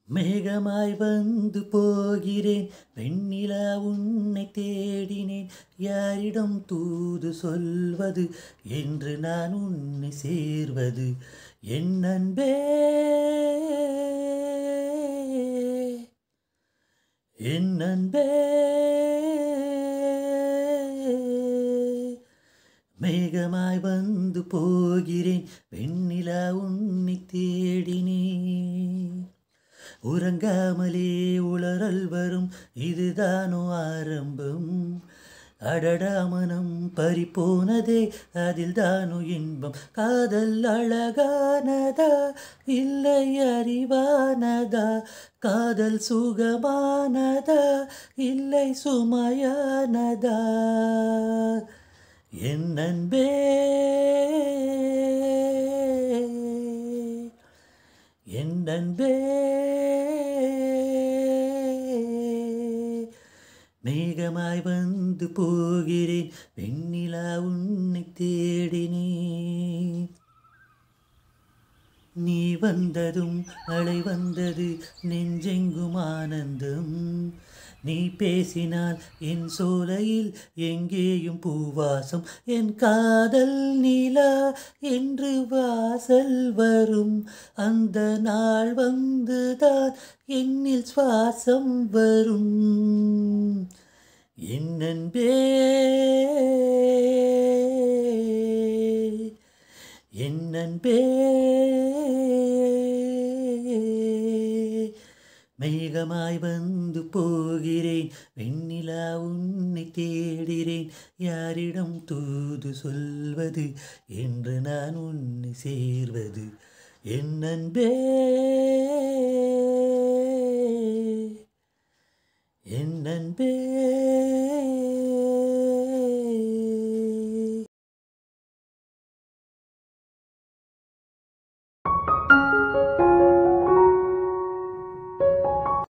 மேகமாய் வந்து போகிறேன் வெண்ணிலா உன்னை தேடினேன் யாரிடம் தூது சொல்வது என்று நான் உன்னை சேர்வது என் அன்பே என் அன்பே மேகமாய் வந்து போகிறேன் வெண்ணிலா உன்னை தேடினேன் உறங்காமலே உளறல் வரும் இதுதானோ ஆரம்பம் அடடா மனம் பறிபோனதே அதில் தானோ இன்பம் காதல் அழகானதா இல்லை அறிவானதா காதல் சுகமானதா இல்லை சுமையானதா என் அன்பே என் அன்பே மேகமாய் வந்து போகிறேன் வெண்ணிலா உன்னை தேடினேன் நீ வந்ததும் மழை வந்தது நெஞ்செங்கும் ஆனந்தம் நீ பேசினால் என் சோலையில் எங்கேயும் பூவாசம் என் காதல் நிலா என்று வாசல் வரும் அந்த நாள் வந்துதான் என்னில் சுவாசம் வரும் என் அன்பே என் அன்பே மேகமாய் வந்து போகிறேன் வெண்ணிலா உன்னை தேடுகிறேன் யாரிடம் தூது சொல்வது என்று நான் உன்னை சேர்வது என் அன்பே என் அன்பே